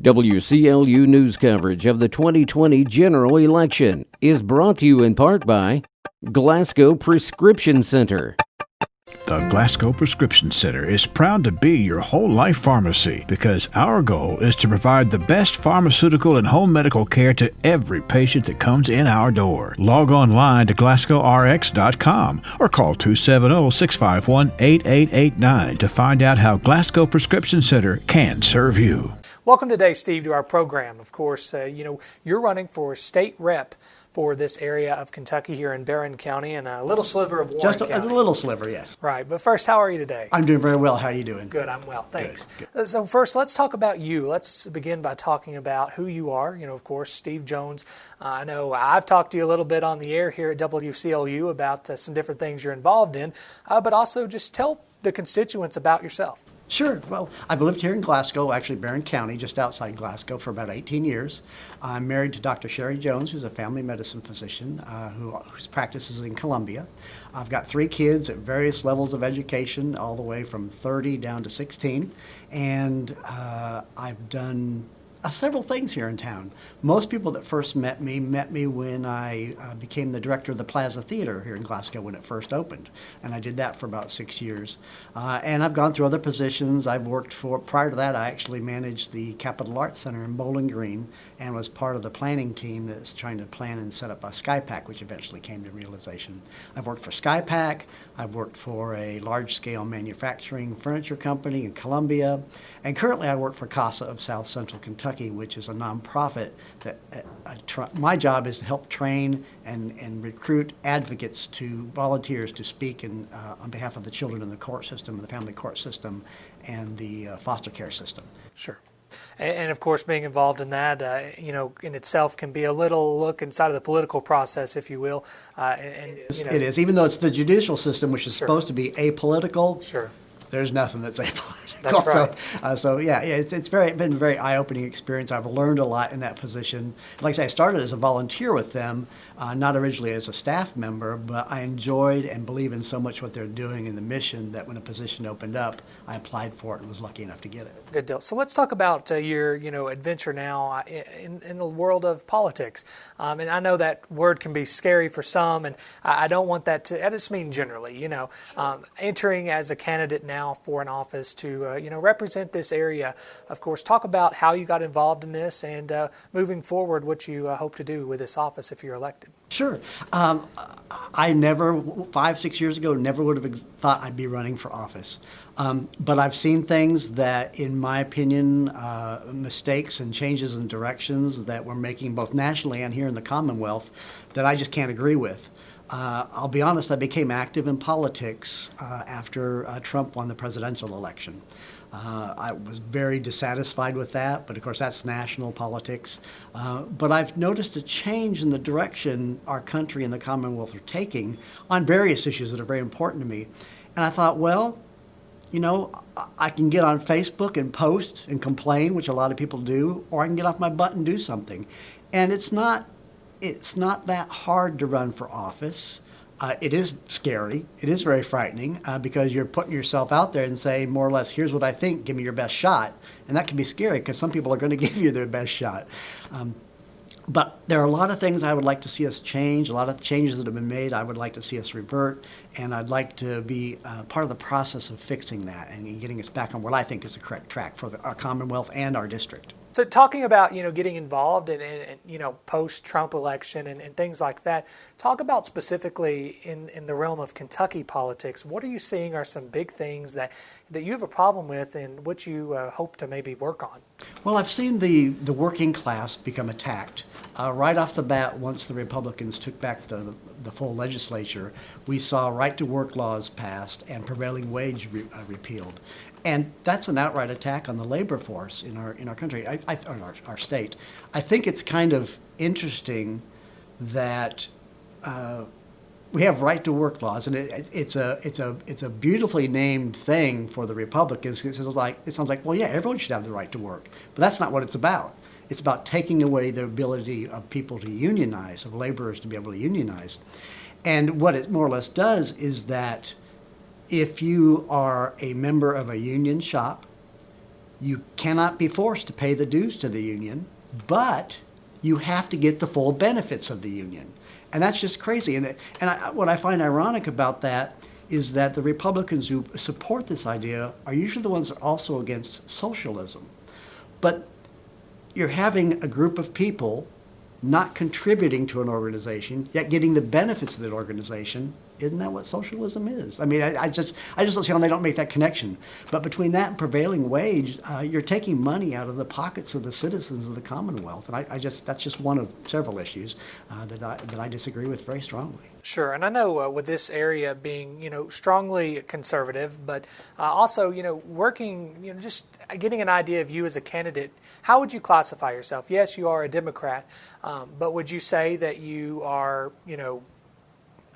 WCLU news coverage of the 2020 general election is brought to you in part by Glasgow Prescription Center. The Glasgow Prescription Center is proud to be your whole life pharmacy because our goal is to provide the best pharmaceutical and home medical care to every patient that comes in our door. Log online to glasgowrx.com or call 270-651-8889 to find out how Glasgow Prescription Center can serve you. Welcome today, Steve, to our program. Of course, you're running for state rep for this area of Kentucky here in Barron County and a little sliver of Warren County. Just a little sliver, yes. Right. But first, how are you today? I'm doing very well. How are you doing? Good. I'm well. Thanks. Good. So first, let's talk about you. Let's begin by talking about who you are. Of course, Steve Jones. I know I've talked to you a little bit on the air here at WCLU about some different things you're involved in, but also just tell the constituents about yourself. Sure. Well, I've lived here in Glasgow, actually Barron County, just outside Glasgow, for about 18 years. I'm married to Dr. Sherry Jones, who's a family medicine physician whose practices in Columbia. I've got 3 kids at various levels of education, all the way from 30 down to 16. And I've done several things here in town. Most people that first met me when I became the director of the Plaza Theater here in Glasgow when it first opened. And I did that for about 6 years. And I've gone through other positions. I've worked prior to that, I actually managed the Capitol Arts Center in Bowling Green and was part of the planning team that's trying to plan and set up a SkyPack, which eventually came to realization. I've worked for SkyPack. I've worked for a large-scale manufacturing furniture company in Columbia. And currently I work for CASA of South Central Kentucky, which is a nonprofit that my job is to help train and recruit advocates volunteers to speak on behalf of the children in the court system, the family court system, and the foster care system. Sure. And of course, being involved in that, in itself can be a little look inside of the political process, if you will. It is. Even though it's the judicial system, which is supposed to be apolitical, sure, there's nothing that's apolitical. That's right. It's been a very eye-opening experience. I've learned a lot in that position. Like I say, I started as a volunteer with them, not originally as a staff member, but I enjoyed and believe in so much what they're doing in the mission that when a position opened up, I applied for it and was lucky enough to get it. Good deal. So let's talk about your adventure now in the world of politics. And I know that word can be scary for some, and I don't want that to. I just mean generally. Entering as a candidate now for an office to represent this area. Of course, talk about how you got involved in this and moving forward, what you hope to do with this office if you're elected. Sure. I never, 5-6 years ago, never would have thought I'd be running for office. But I've seen things that, in my opinion, mistakes and changes in directions that we're making both nationally and here in the Commonwealth that I just can't agree with. I'll be honest, I became active in politics after Trump won the presidential election. I was very dissatisfied with that, but of course that's national politics. But I've noticed a change in the direction our country and the Commonwealth are taking on various issues that are very important to me. And I thought, well, I can get on Facebook and post and complain, which a lot of people do, or I can get off my butt and do something. And it's not that hard to run for office. It is scary. It is very frightening because you're putting yourself out there and saying more or less, here's what I think, give me your best shot. And that can be scary because some people are going to give you their best shot. But there are a lot of things I would like to see us change, a lot of changes that have been made I would like to see us revert, and I'd like to be part of the process of fixing that and getting us back on what I think is the correct track for our Commonwealth and our district. So talking about, getting involved in post-Trump election and things like that, talk about specifically in the realm of Kentucky politics, what are you seeing are some big things that you have a problem with and what you hope to maybe work on? Well, I've seen the working class become attacked. Right off the bat, once the Republicans took back the full legislature, we saw right-to-work laws passed and prevailing wage repealed. And that's an outright attack on the labor force in our country, our state. I think it's kind of interesting that we have right-to-work laws, and it's a beautifully named thing for the Republicans. It sounds like, well, yeah, everyone should have the right to work, but that's not what it's about. It's about taking away the ability of people to unionize, of laborers to be able to unionize. And what it more or less does is that if you are a member of a union shop, You cannot be forced to pay the dues to the union, but you have to get the full benefits of the union. And that's just crazy. What I find ironic about that is that the Republicans who support this idea are usually the ones that are also against socialism. But you're having a group of people not contributing to an organization, yet getting the benefits of that organization. Isn't that what socialism is? I mean, I just don't see how they don't make that connection. But between that and prevailing wage, you're taking money out of the pockets of the citizens of the Commonwealth. And that's just one of several issues that I disagree with very strongly. Sure, and I know with this area being, strongly conservative, but also, working, just getting an idea of you as a candidate, how would you classify yourself? Yes, you are a Democrat, but would you say that you are,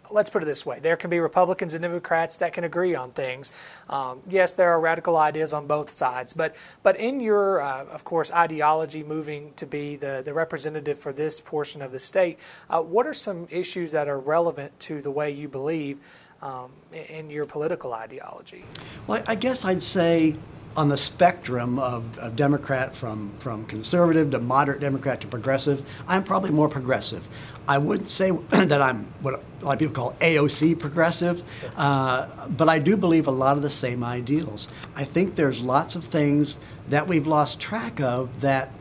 let's put it this way. There can be Republicans and Democrats that can agree on things. Yes, there are radical ideas on both sides. But in your, of course, ideology moving to be the representative for this portion of the state, what are some issues that are relevant to the way you believe in your political ideology? Well, I guess I'd say on the spectrum of Democrat from conservative to moderate Democrat to progressive, I'm probably more progressive. I wouldn't say that I'm what a lot of people call AOC progressive, but I do believe a lot of the same ideals. I think there's lots of things that we've lost track of that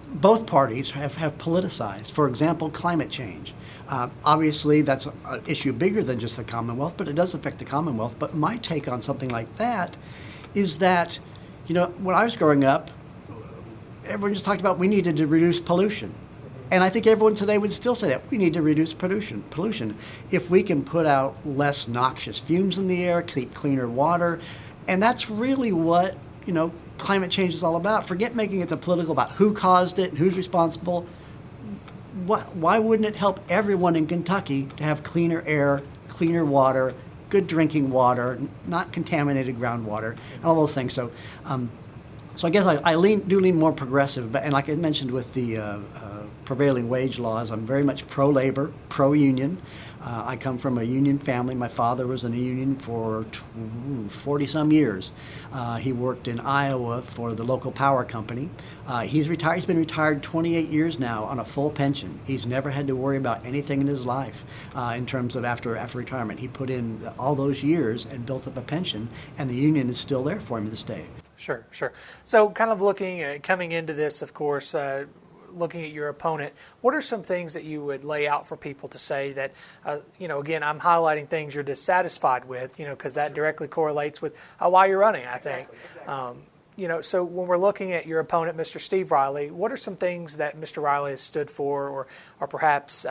both parties have politicized. For example, climate change. Obviously, that's an issue bigger than just the Commonwealth, but it does affect the Commonwealth. But my take on something like that is that, when I was growing up, everyone just talked about we needed to reduce pollution. And I think everyone today would still say that we need to reduce pollution. If we can put out less noxious fumes in the air, keep cleaner water, and that's really what, climate change is all about. Forget making it the political about who caused it and who's responsible. Why wouldn't it help everyone in Kentucky to have cleaner air, cleaner water, good drinking water, not contaminated groundwater, and all those things. So I guess I do lean more progressive, and like I mentioned with the prevailing wage laws, I'm very much pro-labor, pro-union. I come from a union family. My father was in a union for 40-some years. He worked in Iowa for the local power company. He's retired. He's been retired 28 years now on a full pension. He's never had to worry about anything in his life in terms of after retirement. He put in all those years and built up a pension, and the union is still there for him to this day. Sure. So kind of looking at coming into this, of course, looking at your opponent, what are some things that you would lay out for people to say that, again, I'm highlighting things you're dissatisfied with, because that directly correlates with why you're running, I think. Exactly. So when we're looking at your opponent, Mr. Steve Riley, what are some things that Mr. Riley has stood for or perhaps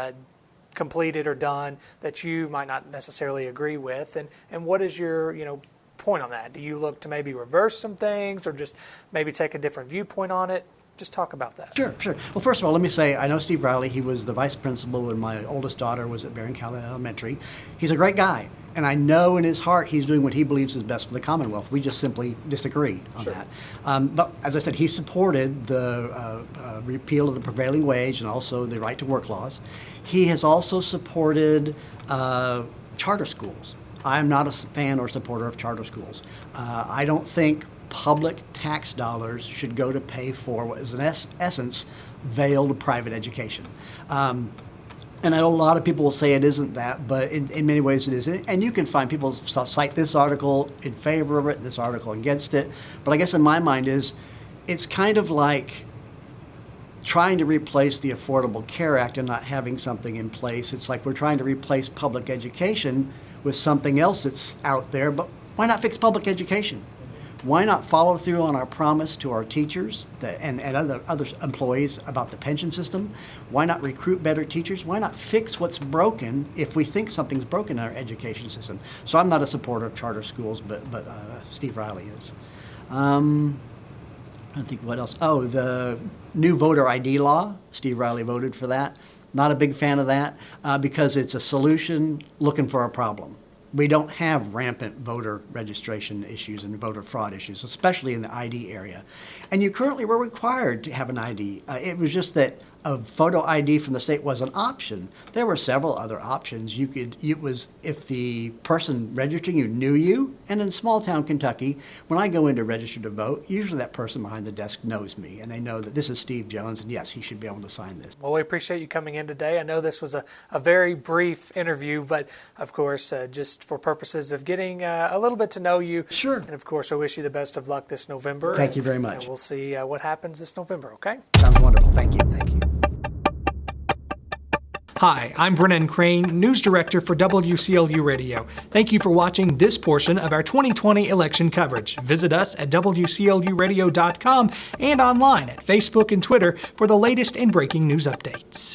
completed or done that you might not necessarily agree with? And what is your, point on that? Do you look to maybe reverse some things or just maybe take a different viewpoint on it? Just talk about that. Sure. Well, first of all, let me say, I know Steve Riley. He was the vice principal when my oldest daughter was at Barron County Elementary. He's a great guy, and I know in his heart he's doing what he believes is best for the Commonwealth. We just simply disagree on that. But as I said, he supported the repeal of the prevailing wage and also the right to work laws. He has also supported charter schools. I'm not a fan or supporter of charter schools. I don't think public tax dollars should go to pay for what is in essence veiled private education. And I know a lot of people will say it isn't that, but in many ways it is. And you can find people cite this article in favor of it, this article against it. But I guess in my mind it's kind of like trying to replace the Affordable Care Act and not having something in place. It's like we're trying to replace public education with something else that's out there, but why not fix public education? Why not follow through on our promise to our teachers and other employees about the pension system? Why not recruit better teachers? Why not fix what's broken if we think something's broken in our education system? So I'm not a supporter of charter schools, but Steve Riley is. I think what else? Oh, the new voter ID law. Steve Riley voted for that. Not a big fan of that because it's a solution looking for a problem. We don't have rampant voter registration issues and voter fraud issues, especially in the ID area. And you currently were required to have an ID. It was just that a photo ID from the state was an option, there were several other options. It was if the person registering you knew you, and in small town Kentucky, when I go in to register to vote, usually that person behind the desk knows me, and they know that this is Steve Jones, and yes, he should be able to sign this. Well, we appreciate you coming in today. I know this was a very brief interview, but of course, just for purposes of getting a little bit to know you. Sure. And of course, I wish you the best of luck this November. Thank you very much. And we'll see what happens this November, okay? Sounds wonderful. Thank you. Thank you. Hi, I'm Brennan Crane, News Director for WCLU Radio. Thank you for watching this portion of our 2020 election coverage. Visit us at WCLUradio.com and online at Facebook and Twitter for the latest and breaking news updates.